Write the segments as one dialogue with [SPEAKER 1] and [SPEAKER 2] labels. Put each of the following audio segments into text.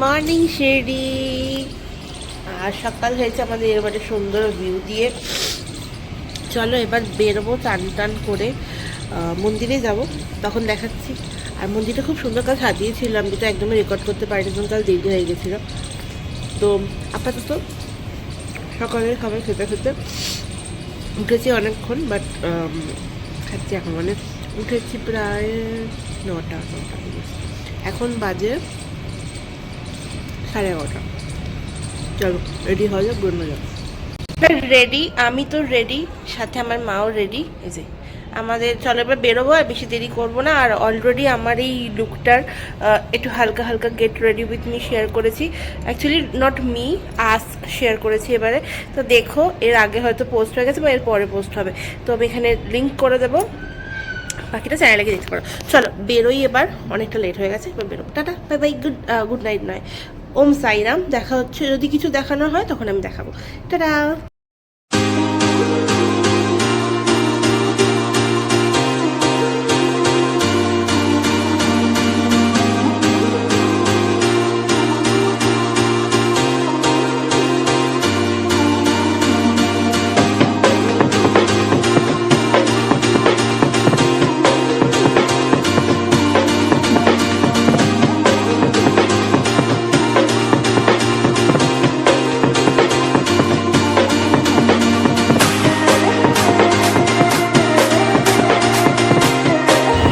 [SPEAKER 1] Morning Sherry. আর সকাল হয়েছে আমাদের এবারে সুন্দর ভিউ দিয়ে। চলো এবার বেরোবো টান টান করে, মন্দিরে যাব, তখন দেখাচ্ছি। আর মন্দিরটা খুব সুন্দর কাজ সাজিয়েছিল, আমি তো একদমই রেকর্ড করতে পারিনি, কাল দেরি হয়ে গেছিলো। তো আপাতত সকালের খাবার খেতে খেতে উঠেছি অনেকক্ষণ, বাট খাচ্ছি এখন, মানে উঠেছি প্রায় 9টা এখন বাজে 11:30। চলো রেডি হয়ে যাক, বেরোনো যাক। রেডি, আমি তো রেডি, সাথে আমার মাও রেডি। এই যে আমাদের, চলো এবার বেরোবো, আর বেশি দেরি করবো না। আর অলরেডি আমার এই লুকটার একটু হালকা হালকা get ready with me share করেছি, actually not me, us share করেছি এবারে। তো দেখো, এর আগে হয়তো পোস্ট হয়ে গেছে বা এর পরে পোস্ট হবে, তো আমি এখানে লিঙ্ক করে দেবো, বাকিটা চ্যানেলে গিয়ে দেখতে পারো। চলো বেরোই এবার, অনেকটা লেট হয়ে গেছে, এবার বেরোবো। Tata, bye bye, good night নয়, ওম সাইরাম। দেখা হচ্ছে, যদি কিছু দেখানো হয় তখন আমি দেখাবো। টাটা।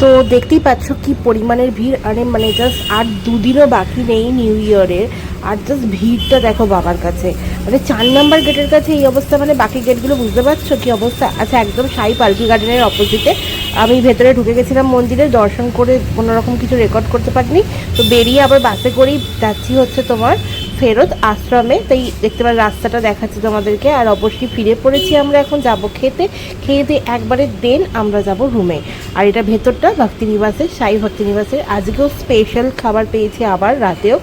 [SPEAKER 1] তো দেখতেই পাচ্ছ কি পরিমাণের ভিড়, আরে মানে জাস্ট আর দুদিনও বাকি নেই নিউ ইয়ারের, আর জাস্ট ভিড়টা দেখো বাবার কাছে, মানে 4 নম্বর গেটের কাছে এই অবস্থা, মানে বাকি গেটগুলো বুঝতে পারছো কি অবস্থা। আচ্ছা, একদম সাই পালকি গার্ডেনের অপোজিটে আমি ভেতরে ঢুকে গেছিলাম মন্দিরে, দর্শন করে কোনোরকম কিছু রেকর্ড করতে পারিনি। তো বেরিয়ে আবার বাসে করেই যাচ্ছি হচ্ছে তোমার ফেরত আশ্রমে, তাই দেখতে পাচ্ছি রাস্তাটা দেখাচ্ছি তোমাদেরকে। আর অবশ্যই ফিরে পড়েছি আমরা, এখন যাব খেতে, খেয়ে দিয়ে একবারে দেন আমরা যাব রুমে। আর এটা ভেতরটা ভক্তিনিবাসের, সাই ভক্তিনিবাসের। আজকেও স্পেশাল খাবার পেয়েছি আবার রাতেও,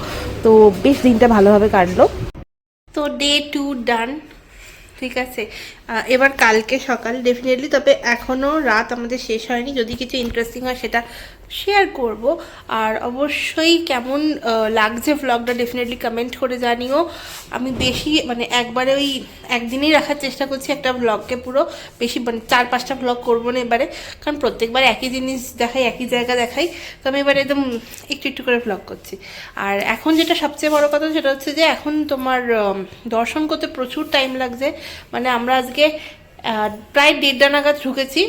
[SPEAKER 1] তো বেশ দিনটা ভালোভাবে কাটলো। তো ডে 2 ডান, ঠিক আছে। এবার কালকে সকাল ডেফিনেটলি, তবে এখনও রাত আমাদের শেষ হয়নি, যদি কিছু ইন্টারেস্টিং হয় সেটা শেয়ার করব। আর অবশ্যই কেমন লাগছে ভ্লগটা ডেফিনেটলি কমেন্ট করে জানিও। আমি বেশি মানে একবারে ওই একদিনেই রাখার চেষ্টা করছি একটা ভ্লগকে, পুরো বেশি মানে 4-5টা ভ্লগ করবো না এবারে, কারণ প্রত্যেকবার একই জিনিস দেখাই, একই জায়গা দেখাই, তো আমি এবারে একদম একটু একটু করে ভ্লগ করছি। আর এখন যেটা সবচেয়ে বড় কথা সেটা হচ্ছে যে এখন তোমার দর্শন করতে প্রচুর টাইম লাগছে, মানে আমরা আজকে প্রায় 1:30 নাগাদ ঢুকেছি,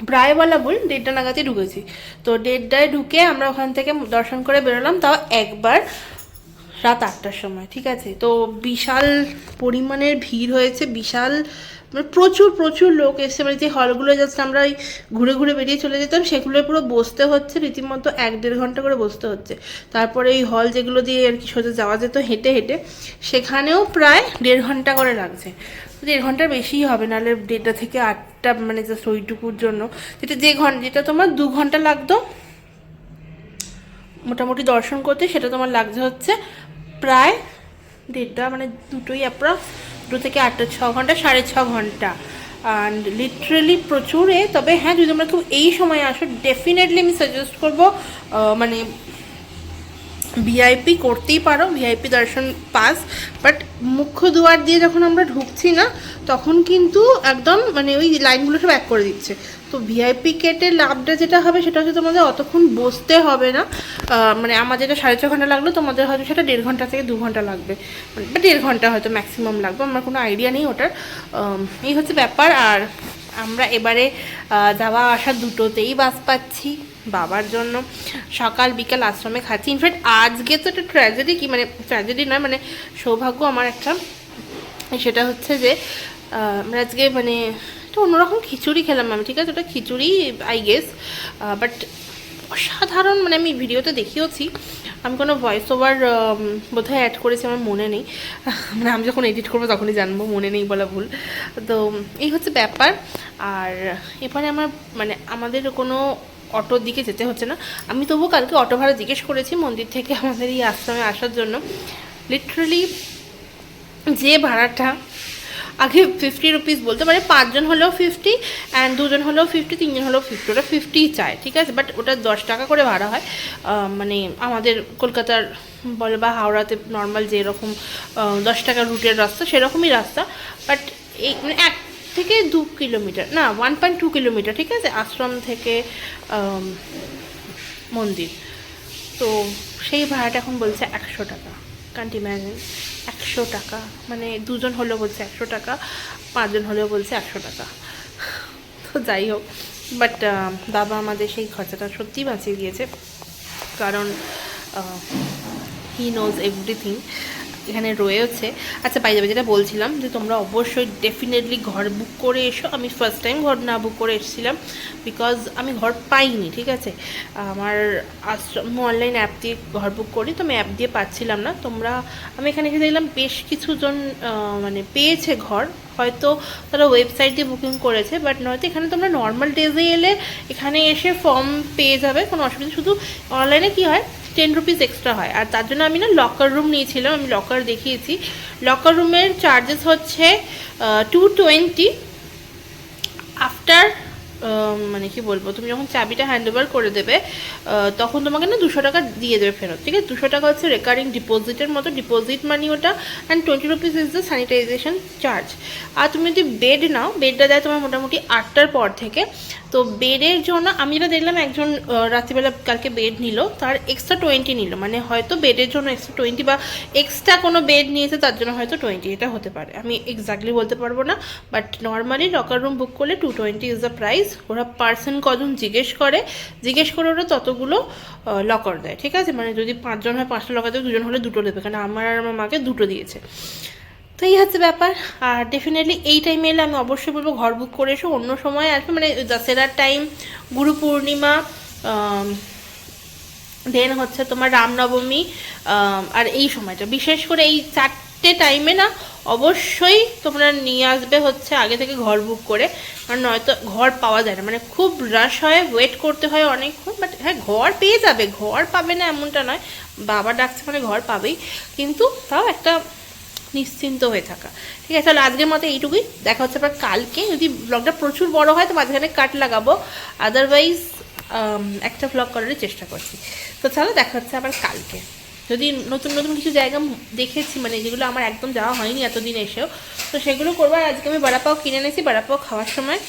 [SPEAKER 1] প্রায় বলা ভুল, 1:30 নাগাদই ঢুকেছি। তো 1:30টায় ঢুকে আমরা ওখান থেকে দর্শন করে বেরোলাম, তাও একবার রাত 8টার সময়, ঠিক আছে। তো বিশাল পরিমাণের ভিড় হয়েছে, বিশাল মানে প্রচুর প্রচুর লোক এসছে, মানে যে হলগুলো জাস্ট আমরা ওই ঘুরে ঘুরে বেরিয়ে চলে যেতাম, সেগুলো পুরো বসতে হচ্ছে রীতিমতো 1-1.5 ঘন্টা করে বসতে হচ্ছে। তারপরে এই হল যেগুলো দিয়ে আর কি সোজা যাওয়া যেত হেঁটে হেঁটে, সেখানেও প্রায় 1.5 ঘন্টা করে লাগছে। 1.5 ঘন্টার বেশিই হবে, নাহলে 1:30 থেকে 8টা মানে জাস্ট ওইটুকুর জন্য, যেটা তোমার 2 ঘন্টা লাগতো মোটামুটি দর্শন করতে, সেটা তোমার লাগছে হচ্ছে প্রায় 1:30, মানে দুটোই অ্যাপ্রক্স 2 থেকে 8, 6 ঘন্টা, 6.5 ঘন্টা। অ্যান্ড লিটারেলি প্রচুরে। তবে হ্যাঁ, যদি তোমরা কেউ এই সময় আসো, ডেফিনেটলি আমি সাজেস্ট করবো মানে ভিআইপি করতেই পারো, ভিআইপি দর্শন পাস। বাট মুখ্য দুয়ার দিয়ে যখন আমরা ঢুকছি না, তখন কিন্তু একদম মানে ওই লাইনগুলো সব এক করে দিচ্ছে। তো ভিআইপি কেটের লাভটা যেটা হবে সেটা হচ্ছে তোমাদের অতক্ষণ বসতে হবে না, মানে আমার যেটা 6.5 ঘন্টা লাগলো, তোমাদের হয়তো সেটা 1.5 ঘন্টা থেকে 2 ঘন্টা লাগবে, মানে 1.5 ঘন্টা হয়তো ম্যাক্সিমাম লাগবে, আমার কোনো আইডিয়া নেই ওটার। এই হচ্ছে ব্যাপার। আর আমরা এবারে যাওয়া আসা দুটোতেই বাস পাচ্ছি বাবার জন্য, সকাল বিকাল আশ্রমে খাচ্ছি। ইনফ্যাক্ট আজকে তো একটা ট্র্যাজেডি, কি মানে ট্র্যাজেডি নয়, মানে সৌভাগ্য আমার একটা, সেটা হচ্ছে যে আমরা আজকে মানে একটা অন্যরকম খিচুড়ি খেলাম আমি, ঠিক আছে, ওটা খিচুড়ি আই গেস, বাট অসাধারণ, মানে আমি ভিডিওতে দেখিয়েছি, আমি কোনো ভয়েস ওভার বোধহয় অ্যাড করেছি, আমার মনে নেই, মানে আমি যখন এডিট করবো তখনই জানবো, মনে নেই বলা ভুল। তো এই হচ্ছে ব্যাপার। আর এরপরে আমার মানে আমাদের কোনো অটোর দিকে যেতে হচ্ছে না, আমি তবুও কালকে অটো ভাড়া জিজ্ঞেস করেছি মন্দির থেকে আমাদের এই আশ্রমে আসার জন্য। লিটারালি যে ভাড়াটা
[SPEAKER 2] আগে 50 রুপিস বলতো, মানে 5 জন হলেও 50 অ্যান্ড 2 জন হলেও 50, 3 জন হলেও 50, ওটা 50 চায়, ঠিক আছে। বাট ওটা 10 টাকা করে ভাড়া হয়। মানে আমাদের কলকাতার বলে বা হাওড়াতে নর্মাল যেরকম 10 টাকা রুটের রাস্তা সেরকমই রাস্তা। বাট এই মানে 1 থেকে 2 কিলোমিটার না 1.2 কিলোমিটার, ঠিক আছে, আশ্রম থেকে মন্দির। তো সেই ভাড়াটা এখন বলছে 100 টাকা। কান্ট ইম্যাজিন, 100 টাকা, মানে 2 জন হলেও বলছে 100 টাকা, 5 জন হলেও বলছে 100 টাকা। তো যাই হোক, বাট বাবা আমাদের সেই খরচাটা সত্যিই বাঁচিয়ে দিয়েছে, কারণ হি নোজ এভরিথিং এখানে রয়েছে। আচ্ছা, বাই দ্য ওয়ে, যেটা বলছিলাম যে তোমরা অবশ্যই ডেফিনেটলি ঘর বুক করে এসো। আমি ফার্স্ট টাইম ঘর না বুক করে এসেছিলাম, বিকজ আমি ঘর পাইনি, ঠিক আছে। আমার আশ্রম অনলাইন অ্যাপ দিয়ে ঘর বুক করি, তো আমি অ্যাপ দিয়ে পাচ্ছিলাম না। আমি এখানে এসে দেখলাম বেশ কিছুজন মানে পেয়েছে ঘর, হয়তো তারা ওয়েবসাইট দিয়ে বুকিং করেছে, বাট নয়তো এখানে তোমরা নর্মাল ডেজে এলে এখানে এসে ফর্ম পেয়ে যাবে, কোনো অসুবিধা। শুধু অনলাইনে কী হয়, 10 রুপিস এক্সট্রা হয়। আর তার জন্য আমি না লকার রুম নিয়েছিলাম, আমি লকার দেখিয়েছি। লকার রুমের চার্জেস হচ্ছে 220 আফটার, মানে কি বলবো, তুমি যখন চাবিটা হ্যান্ড ওভার করে দেবে তখন তোমাকে না 200 টাকা দিয়ে দেবে ফেরত, ঠিক আছে। 200 টাকা হচ্ছে রেকারিং ডিপোজিটের মতো, ডিপোজিট মানি ওটা। And 20 rupees is the sanitization charge. আর তুমি যদি বেড নাও, বেডটা দেয় তোমার মোটামুটি 8টার পর থেকে। তো বেডের জন্য আমি যেটা দেখলাম, একজন রাত্রিবেলা কালকে বেড নিল, তার এক্সট্রা 20 নিল, মানে হয়তো বেডের জন্য এক্সট্রা 20 বা এক্সট্রা কোনো বেড নিয়েছে তার জন্য হয়তো 20, এটা হতে পারে, আমি এক্স্যাক্টলি বলতে পারবো না। But normally locker room book করলে 220 ইজ দ্য প্রাইস। ওরা পার্সন কজন জিজ্ঞেস করে ওরা ততগুলো লকার দেয়, ঠিক আছে। মানে যদি 5 জন হয় 5টা লকার দেবে, 2 জন হলে 2টো দেবে, কারণ আমার আর আমার মাকে 2টো দিয়েছে। তো এই হচ্ছে ব্যাপার। আর ডেফিনেটলি এই টাইমে এলে আমি অবশ্যই বলবো ঘর বুক করে এসো। অন্য সময় আসবে, মানে দশেরার টাইম, গুরু পূর্ণিমা, দেন হচ্ছে তোমার রামনবমী, আর এই সময়টা, বিশেষ করে এই 4টে টাইমে না অবশ্যই তোমরা নিয়ে আসবে হচ্ছে আগে থেকে ঘর বুক করে, কারণ নয়তো ঘর পাওয়া যায় না, মানে খুব রাশ হয়, ওয়েট করতে হয় অনেকক্ষণ। বাট হ্যাঁ, ঘর পেয়ে যাবে, ঘর পাবে না এমনটা নয়, বাবা ডাকছে মানে ঘর পাবেই, কিন্তু তাও একটা নিশ্চিন্ত হয়ে থাকা, ঠিক আছে। তাহলে আজকের মতো এইটুকুই, দেখা হচ্ছে আবার কালকে। যদি ব্লগটা প্রচুর বড় হয় তো মাঝখানে কাট লাগাবো, আদারওয়াইজ একটা ব্লগ করারই চেষ্টা করছি। তো চলো, দেখা হচ্ছে আবার কালকে। যদি নতুন নতুন কিছু জায়গা দেখেছি, মানে যেগুলো আমার একদম যাওয়া হয়নি এতদিন এসেও, তো সেগুলো করবো। আর আজকে আমি বড়াপাও কিনে এনেছি, বড়াপাও খাওয়ার সময়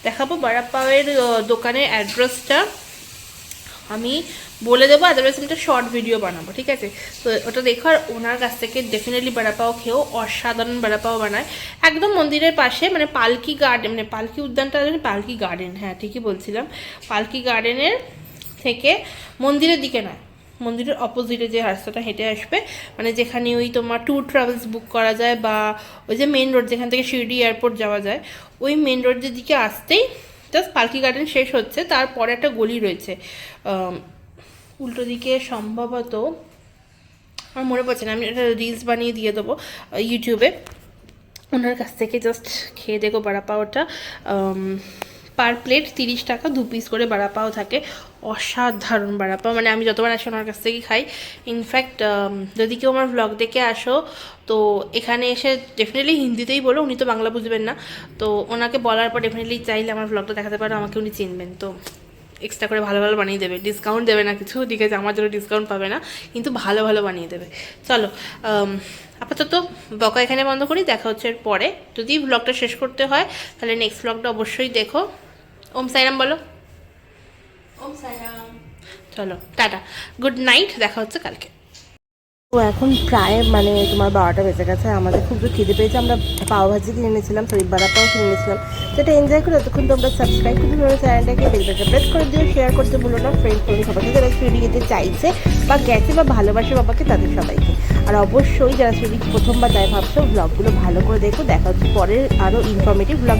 [SPEAKER 2] দেখাবো। বড়াপাওয়ের দোকানের অ্যাড্রেসটা আমি বলে দেবো, আদারওয়াইজ আমি একটা শর্ট ভিডিও বানাবো, ঠিক আছে। তো ওটা দেখো, আর ওনার কাছ থেকে ডেফিনেটলি বড়াপাও খেয়েও, অসাধারণ বড়াপাও বানায়, একদম মন্দিরের পাশে, মানে পালকি গার্ডেন, মানে পালকি উদ্যানটা, পালকি গার্ডেন, হ্যাঁ ঠিকই বলছিলাম, পালকি গার্ডেনের থেকে মন্দিরের দিকে নয়, মন্দিরের অপোজিটে যে রাস্তাটা হেঁটে আসবে, মানে যেখানে ওই তোমার ট্যুর ট্রাভেলস বুক করা যায়, বা ওই যে মেন রোড যেখান থেকে শিরডি এয়ারপোর্ট যাওয়া যায়, ওই মেন রোডের দিকে আসতেই জাস্ট পালকি গার্ডেন শেষ হচ্ছে, তারপরে একটা গলি রয়েছে উল্টো দিকে, সম্ভবত আমার মনে পড়ছে না, আমি একটা রিলস বানিয়ে দিয়ে দেবো ইউটিউবে। ওনার কাছ থেকে জাস্ট খেয়ে দেখো বড়াপাওটা। পার প্লেট 30 টাকা, 2 পিস করে বড়াপাও থাকে, অসাধারণ বড়াপাও। মানে আমি যতবার আসি ওনার কাছ থেকেই খাই। ইনফ্যাক্ট যদি কেউ আমার ভ্লগ দেখে আসো, তো এখানে এসে ডেফিনেটলি হিন্দিতেই বলো, উনি তো বাংলা বুঝবেন না, তো ওনাকে বলার পর ডেফিনেটলি চাইলে আমার ভ্লগটা দেখাতে পারো, আমাকে উনি চিনবেন, তো এক্সট্রা করে ভালো ভালো বানিয়ে দেবে, ডিসকাউন্ট দেবে না কিছু, ঠিক আছে, আমার জন্য ডিসকাউন্ট পাবে না, কিন্তু ভালো ভালো বানিয়ে দেবে। চলো, আপাতত বকা এখানে বন্ধ করি, দেখা হচ্ছে এর পরে। যদি ভ্লগটা শেষ করতে হয় তাহলে নেক্সট ভ্লগটা অবশ্যই দেখো। ওম সাইরাম বলো। ওম সাইরাম। চলো, টাটা, গুড নাইট, দেখা হচ্ছে কালকে।
[SPEAKER 1] তো এখন প্রায় মানে তোমার 12টা বেজে গেছে, আমাদের খুব জোর খিদে পেয়েছে। আমরা পাওভাজি কিনে এনেছিলাম, সরি বড়াপাও কিনে এনেছিলাম। সেটা এনজয় করে ততক্ষণ তোমরা সাবস্ক্রাইব করতে ভুলো, চ্যানেলটাকে বেলটাকে প্রেস করে দিও, শেয়ার করতে ভুলো না ফ্রেন্ড সবাইকে, যারা শিউরি যেতে চাইছে বা গেছে বা ভালোবাসে বাবাকে, তাদের সবাইকে। আর অবশ্যই যারা শিউরি প্রথমবার যায় ভাবছো, ব্লগগুলো ভালো করে দেখো। দেখা হচ্ছে পরের আরও ইনফরমেটিভ ব্লগ।